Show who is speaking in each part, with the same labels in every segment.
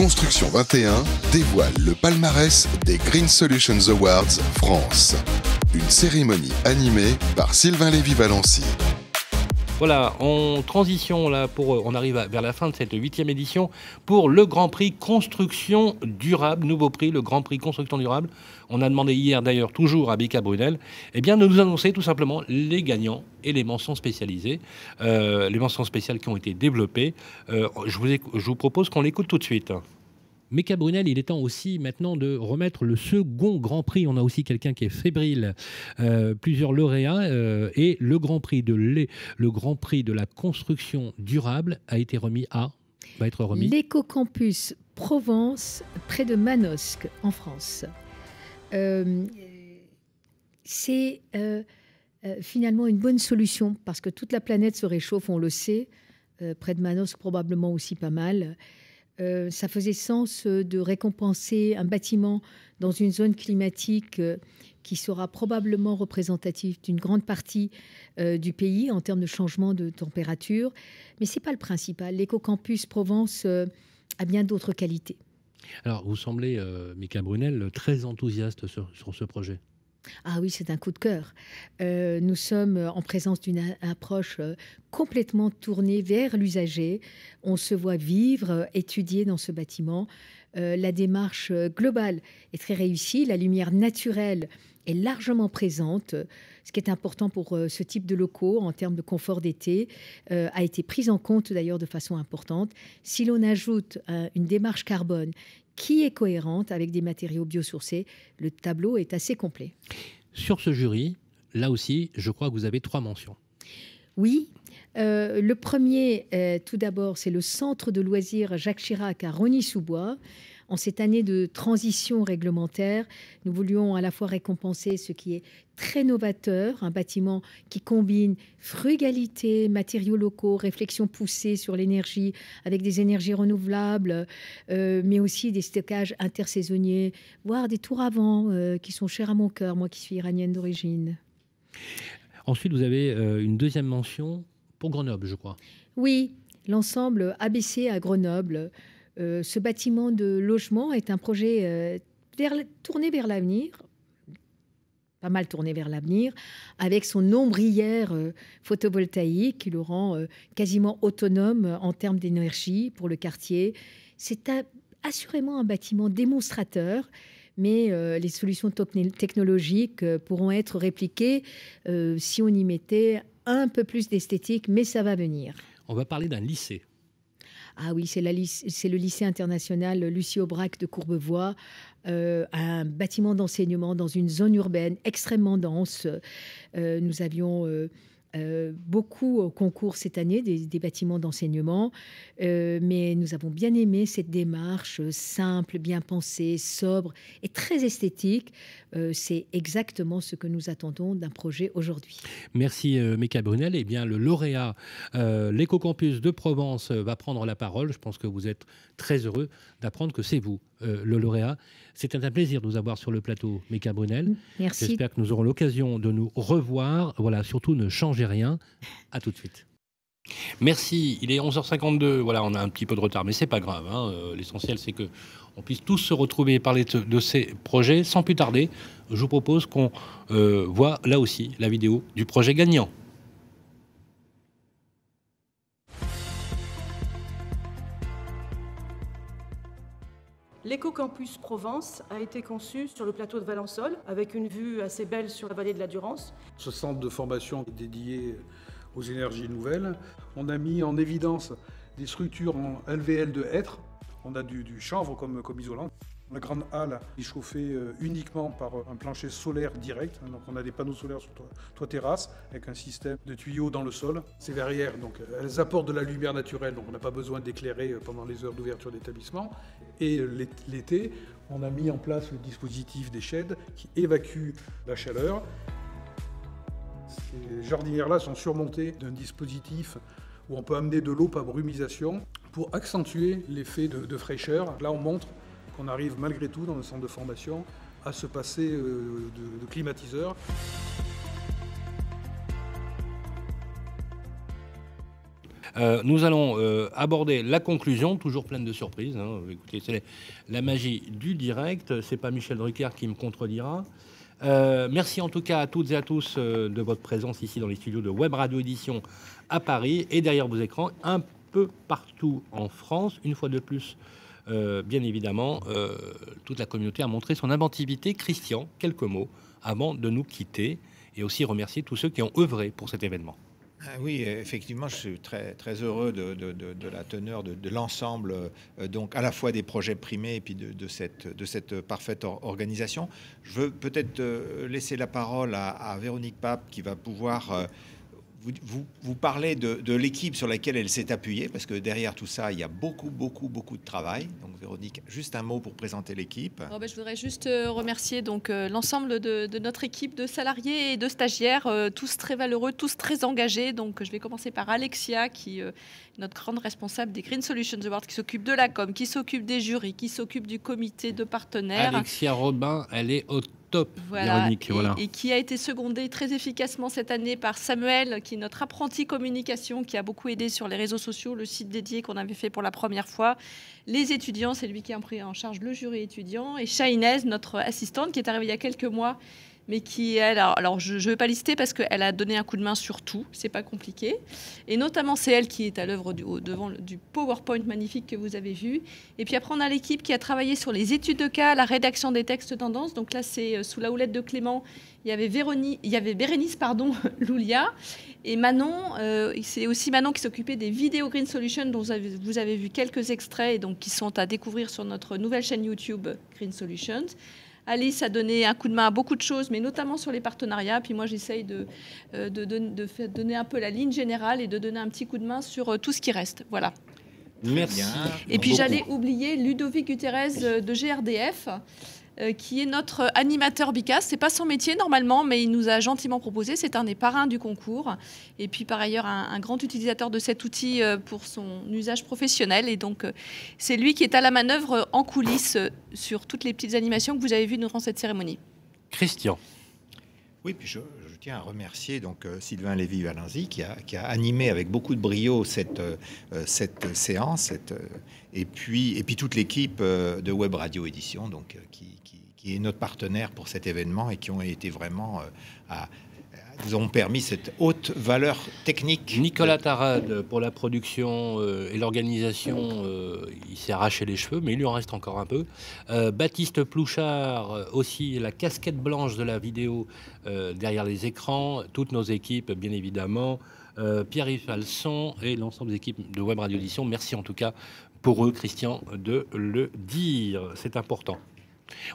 Speaker 1: Construction 21 dévoile le palmarès des Green Solutions Awards France. Une cérémonie animée par Sylvain Lévy-Valency.
Speaker 2: Voilà, en transition, là, on arrive vers la fin de cette 8e édition pour le Grand Prix Construction Durable, nouveau prix, le Grand Prix Construction Durable. On a demandé hier d'ailleurs, toujours à Mika Brunel, de nous annoncer tout simplement les gagnants et les mentions spécialisées, les mentions spéciales qui ont été développées. Je vous propose qu'on l'écoute tout de suite. Mika Brunel, il est temps aussi maintenant de remettre le second Grand Prix. On a aussi quelqu'un qui est fébrile, plusieurs lauréats, et le Grand Prix de la construction durable va être remis.
Speaker 3: L'éco-campus Provence, près de Manosque, en France. C'est finalement une bonne solution parce que toute la planète se réchauffe, on le sait. Près de Manosque, probablement aussi pas mal. Ça faisait sens de récompenser un bâtiment dans une zone climatique qui sera probablement représentative d'une grande partie du pays en termes de changement de température. Mais ce n'est pas le principal. L'éco-campus Provence a bien d'autres qualités.
Speaker 2: Alors, vous semblez, Mika Brunel, très enthousiaste sur ce projet.
Speaker 3: Ah oui, c'est un coup de cœur. Nous sommes en présence d'une approche complètement tournée vers l'usager. On se voit vivre, étudier dans ce bâtiment. La démarche globale est très réussie. La lumière naturelle est largement présente. Ce qui est important pour ce type de locaux en termes de confort d'été a été prise en compte d'ailleurs de façon importante. Si l'on ajoute une démarche carbone qui est cohérente avec des matériaux biosourcés, le tableau est assez complet.
Speaker 2: Sur ce jury, là aussi, je crois que vous avez 3 mentions.
Speaker 3: Oui. Le premier, tout d'abord, c'est le centre de loisirs Jacques Chirac à Rosny-sous-Bois. En cette année de transition réglementaire, nous voulions à la fois récompenser ce qui est très novateur, un bâtiment qui combine frugalité, matériaux locaux, réflexion poussée sur l'énergie avec des énergies renouvelables, mais aussi des stockages intersaisonniers, voire des tours à vent qui sont chers à mon cœur, moi qui suis iranienne d'origine.
Speaker 2: Ensuite, vous avez une deuxième mention pour Grenoble, je crois.
Speaker 3: Oui, l'ensemble ABC à Grenoble. Ce bâtiment de logement est un projet tourné vers l'avenir, pas mal tourné vers l'avenir, avec son ombrière photovoltaïque qui le rend quasiment autonome en termes d'énergie pour le quartier. C'est assurément un bâtiment démonstrateur, mais les solutions technologiques pourront être répliquées si on y mettait un peu plus d'esthétique, mais ça va venir.
Speaker 2: On va parler d'un lycée.
Speaker 3: Ah oui, c'est le lycée international Lucie Aubrac de Courbevoie, un bâtiment d'enseignement dans une zone urbaine extrêmement dense. Nous avions beaucoup au concours cette année des bâtiments d'enseignement, mais nous avons bien aimé cette démarche simple, bien pensée, sobre et très esthétique. C'est exactement ce que nous attendons d'un projet aujourd'hui.
Speaker 2: Merci Mika Brunel. Eh bien, le lauréat, l'Éco-Campus de Provence va prendre la parole. Je pense que vous êtes très heureux d'apprendre que c'est vous, le lauréat. C'était un plaisir de vous avoir sur le plateau, Mika Brunel.
Speaker 3: Merci.
Speaker 2: J'espère que nous aurons l'occasion de nous revoir. Voilà, surtout ne changez rien. À tout de suite. Merci. Il est 11h52. Voilà, on a un petit peu de retard, mais c'est pas grave. L'essentiel, c'est que on puisse tous se retrouver et parler de ces projets. Sans plus tarder, je vous propose qu'on voit là aussi la vidéo du projet gagnant.
Speaker 4: L'éco-campus Provence a été conçu sur le plateau de Valençol, avec une vue assez belle sur la vallée de la Durance.
Speaker 5: Ce centre de formation est dédié aux énergies nouvelles. On a mis en évidence des structures en LVL de hêtre. On a du chanvre comme isolant. La grande halle est chauffée uniquement par un plancher solaire direct. Donc on a des panneaux solaires sur toit terrasse avec un système de tuyaux dans le sol. Ces verrières, donc, elles apportent de la lumière naturelle, donc on n'a pas besoin d'éclairer pendant les heures d'ouverture d'établissement. Et l'été, on a mis en place le dispositif des sheds qui évacue la chaleur. Ces jardinières-là sont surmontées d'un dispositif où on peut amener de l'eau par brumisation pour accentuer l'effet de fraîcheur. Là, on montre qu'on arrive malgré tout dans le centre de formation à se passer de climatiseur.
Speaker 2: Nous allons aborder la conclusion, toujours pleine de surprises. Hein. Écoutez, c'est la magie du direct. C'est pas Michel Drucker qui me contredira. Merci en tout cas à toutes et à tous de votre présence ici dans les studios de Web Radio Édition à Paris et derrière vos écrans, un peu partout en France. Une fois de plus, bien évidemment, toute la communauté a montré son inventivité. Christian, quelques mots avant de nous quitter et aussi remercier tous ceux qui ont œuvré pour cet événement.
Speaker 6: Oui, effectivement, je suis très, très heureux de la teneur de l'ensemble, donc à la fois des projets primés et puis de cette parfaite organisation. Je veux peut-être laisser la parole à Véronique Pape qui va pouvoir vous parler de l'équipe sur laquelle elle s'est appuyée, parce que derrière tout ça, il y a beaucoup de travail. Donc Véronique, juste un mot pour présenter l'équipe.
Speaker 7: Je voudrais juste remercier donc l'ensemble de notre équipe de salariés et de stagiaires, tous très valeureux, tous très engagés. Donc je vais commencer par Alexia, qui est notre grande responsable des Green Solutions Awards, qui s'occupe de la com, qui s'occupe des jurys, qui s'occupe du comité de partenaires.
Speaker 2: Alexia Robin, elle est au top,
Speaker 7: voilà,
Speaker 2: Véronique, voilà.
Speaker 7: Et qui a été secondée très efficacement cette année par Samuel, qui est notre apprenti communication, qui a beaucoup aidé sur les réseaux sociaux, le site dédié qu'on avait fait pour la première fois. Les étudiants, c'est lui qui a pris en charge le jury étudiant. Et Shainez, notre assistante, qui est arrivée il y a quelques mois, mais qui, elle, alors je ne vais pas lister parce qu'elle a donné un coup de main sur tout, c'est pas compliqué. Et notamment, c'est elle qui est à l'œuvre devant du PowerPoint magnifique que vous avez vu. Et puis après, on a l'équipe qui a travaillé sur les études de cas, la rédaction des textes tendances. Donc là, c'est sous la houlette de Clément. Il y avait Bérénice, Loulia. Et Manon, c'est aussi Manon qui s'occupait des vidéos Green Solutions, dont vous avez vu quelques extraits, et donc qui sont à découvrir sur notre nouvelle chaîne YouTube Green Solutions. Alice a donné un coup de main à beaucoup de choses, mais notamment sur les partenariats. Puis moi, j'essaye de donner un peu la ligne générale et de donner un petit coup de main sur tout ce qui reste. Voilà.
Speaker 2: Merci.
Speaker 7: Et puis j'allais oublier Ludovic Guterres de GRDF, qui est notre animateur Bicas. C'est pas son métier normalement, mais il nous a gentiment proposé. C'est un des parrains du concours. Et puis par ailleurs, un grand utilisateur de cet outil pour son usage professionnel. Et donc, c'est lui qui est à la manœuvre en coulisses sur toutes les petites animations que vous avez vues durant cette cérémonie.
Speaker 2: Christian.
Speaker 6: Oui, puis je tiens à remercier donc Sylvain Lévy-Valenzy qui a animé avec beaucoup de brio cette séance, et puis toute l'équipe de Web Radio Édition, donc qui est notre partenaire pour cet événement et qui ont été vraiment nous ont permis cette haute valeur technique.
Speaker 2: Nicolas Tarade pour la production et l'organisation, il s'est arraché les cheveux, mais il lui en reste encore un peu. Baptiste Plouchard, aussi la casquette blanche de la vidéo derrière les écrans. Toutes nos équipes, bien évidemment. Pierre-Yves Falson et l'ensemble des équipes de Web Radio Édition. Merci en tout cas pour eux, Christian, de le dire. C'est important.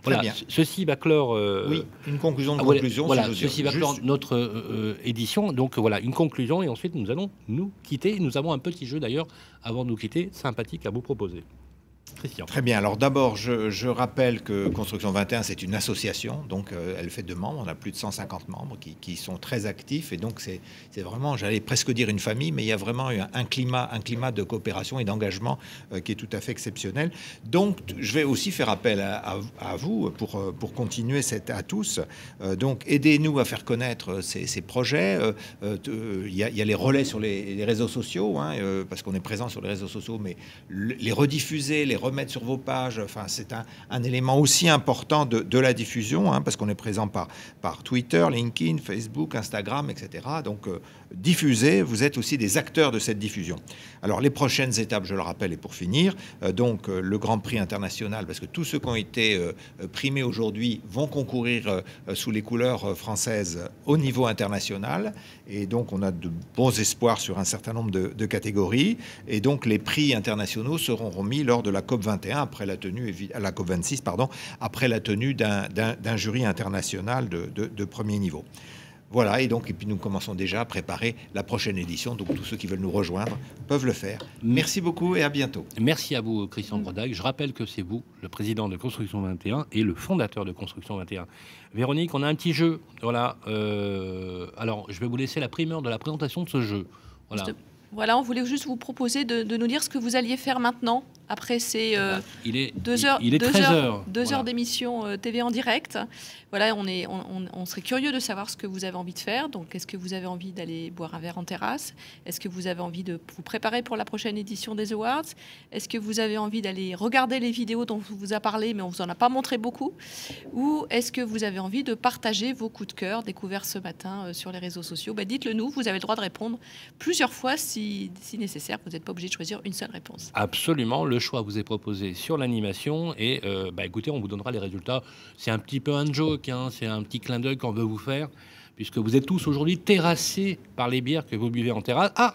Speaker 2: Voilà, ceci va clore.
Speaker 6: Oui, une conclusion de conclusion.
Speaker 2: Voilà, ceci va clore notre édition. Donc voilà, une conclusion et ensuite nous allons nous quitter. Nous avons un petit jeu d'ailleurs avant de nous quitter, sympathique à vous proposer. Christian.
Speaker 6: Très bien. Alors d'abord, je rappelle que Construction 21, c'est une association, donc elle fait 2 membres. On a plus de 150 membres qui sont très actifs, et donc c'est vraiment, j'allais presque dire une famille, mais il y a vraiment un climat de coopération et d'engagement qui est tout à fait exceptionnel. Donc je vais aussi faire appel à vous pour continuer à tous. Donc aidez-nous à faire connaître ces projets. Il y a les relais sur les réseaux sociaux, hein, parce qu'on est présent sur les réseaux sociaux, mais les rediffuser, les remettre sur vos pages, enfin, c'est un élément aussi important de la diffusion, hein, parce qu'on est présent par Twitter, LinkedIn, Facebook, Instagram, etc. Donc, diffusez, vous êtes aussi des acteurs de cette diffusion. Alors, les prochaines étapes, je le rappelle, et pour finir, donc le Grand Prix international, parce que tous ceux qui ont été primés aujourd'hui vont concourir sous les couleurs françaises au niveau international, et donc on a de bons espoirs sur un certain nombre de catégories, et donc les prix internationaux seront remis lors de la COP21, après la tenue, la COP26, pardon, après la tenue d'un jury international de premier niveau. Voilà, et puis nous commençons déjà à préparer la prochaine édition, donc tous ceux qui veulent nous rejoindre peuvent le faire. Merci beaucoup et à bientôt.
Speaker 2: Merci à vous, Christian Brodac. Je rappelle que c'est vous, le président de Construction 21 et le fondateur de Construction 21. Véronique, on a un petit jeu. Voilà. Alors, je vais vous laisser la primeur de la présentation de ce jeu. Voilà.
Speaker 7: Voilà, on voulait juste vous proposer de nous dire ce que vous alliez faire maintenant Après, c'est
Speaker 2: il est
Speaker 7: 2 heures,
Speaker 2: il est 13 heures.
Speaker 7: 2
Speaker 2: Voilà.
Speaker 7: heures d'émission TV en direct. Voilà, on serait curieux de savoir ce que vous avez envie de faire. Donc, est-ce que vous avez envie d'aller boire un verre en terrasse? Est-ce que vous avez envie de vous préparer pour la prochaine édition des Awards? Est-ce que vous avez envie d'aller regarder les vidéos dont on vous a parlé, mais on vous en a pas montré beaucoup? Ou est-ce que vous avez envie de partager vos coups de cœur découverts ce matin sur les réseaux sociaux? Dites-le nous, vous avez le droit de répondre plusieurs fois si nécessaire. Vous n'êtes pas obligé de choisir une seule réponse.
Speaker 2: Absolument, le choix vous est proposé sur l'animation et écoutez, on vous donnera les résultats. C'est un petit peu un joke, hein, c'est un petit clin d'œil qu'on veut vous faire, puisque vous êtes tous aujourd'hui terrassés par les bières que vous buvez en terrasse. Ah,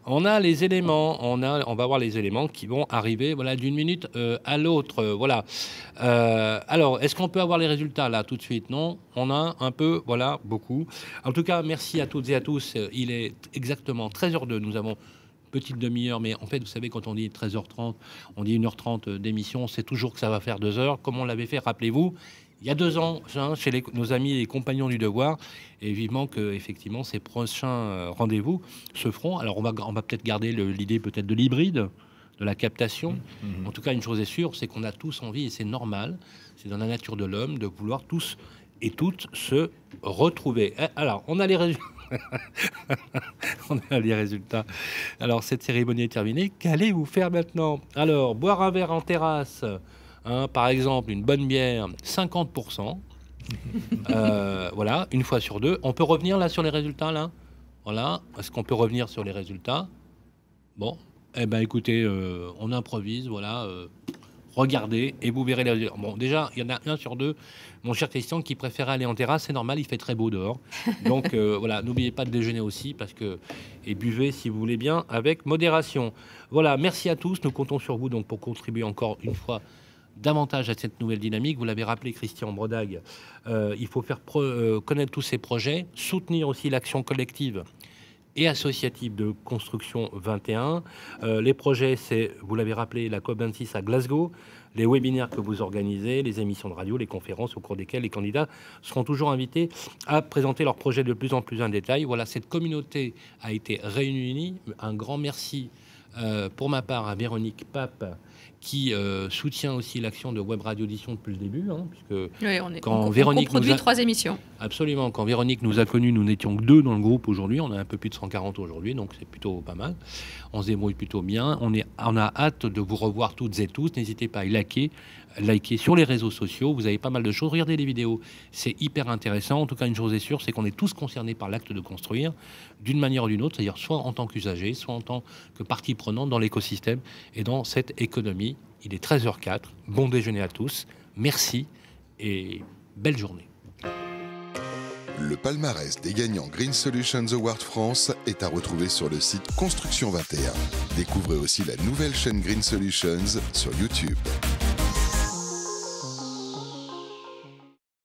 Speaker 2: on a les éléments, on va voir les éléments qui vont arriver d'une minute à l'autre. Voilà. Alors, est-ce qu'on peut avoir les résultats là tout de suite? Non, on a un peu, voilà, beaucoup. En tout cas, merci à toutes et à tous. Il est exactement 13h02. Nous avons petite demi-heure, mais en fait, vous savez, quand on dit 13h30, on dit 1h30 d'émission, c'est toujours que ça va faire 2 heures, comme on l'avait fait, rappelez-vous, il y a 2 ans, chez nos amis et compagnons du devoir, et vivement que, effectivement, ces prochains rendez-vous se feront. Alors, on va peut-être garder l'idée peut-être de l'hybride, de la captation. En tout cas, une chose est sûre, c'est qu'on a tous envie, et c'est normal, c'est dans la nature de l'homme, de vouloir tous et toutes se retrouver. Alors, on a les résultats. On a les résultats. Alors, cette cérémonie est terminée. Qu'allez-vous faire maintenant? Alors, boire un verre en terrasse, par exemple, une bonne bière, 50%. Voilà, une fois sur 2. On peut revenir là sur les résultats, là? Voilà. Est-ce qu'on peut revenir sur les résultats? Bon. Eh bien, écoutez, on improvise, voilà. Regardez et vous verrez les résultats. Bon, déjà, il y en a 1 sur 2, mon cher Christian, qui préfère aller en terrasse. C'est normal, il fait très beau dehors. Donc, voilà, n'oubliez pas de déjeuner aussi, et buvez, si vous voulez bien, avec modération. Voilà, merci à tous. Nous comptons sur vous donc, pour contribuer encore une fois davantage à cette nouvelle dynamique. Vous l'avez rappelé, Christian Brodag, il faut faire connaître tous ces projets, soutenir aussi l'action collective et associative de Construction 21. Les projets, c'est, vous l'avez rappelé, la COP26 à Glasgow, les webinaires que vous organisez, les émissions de radio, les conférences au cours desquelles les candidats seront toujours invités à présenter leurs projets de plus en plus en détail. Voilà, cette communauté a été réunie. Un grand merci pour ma part à Véronique Pape, qui soutient aussi l'action de Web Radio Audition depuis le début, puisque
Speaker 7: oui,
Speaker 2: quand
Speaker 7: Véronique produit 3 émissions.
Speaker 2: Absolument. Quand Véronique nous a connus, nous n'étions que 2 dans le groupe aujourd'hui. On a un peu plus de 140 aujourd'hui, donc c'est plutôt pas mal. On se débrouille plutôt bien. On a hâte de vous revoir toutes et tous. N'hésitez pas à liker sur les réseaux sociaux. Vous avez pas mal de choses. Regardez les vidéos. C'est hyper intéressant. En tout cas, une chose est sûre, c'est qu'on est tous concernés par l'acte de construire d'une manière ou d'une autre, c'est-à-dire soit en tant qu'usager, soit en tant que partie prenante dans l'écosystème et dans cette économie. Il est 13h04. Bon déjeuner à tous. Merci et belle journée.
Speaker 1: Le palmarès des gagnants Green Solutions Award France est à retrouver sur le site Construction 21. Découvrez aussi la nouvelle chaîne Green Solutions sur YouTube.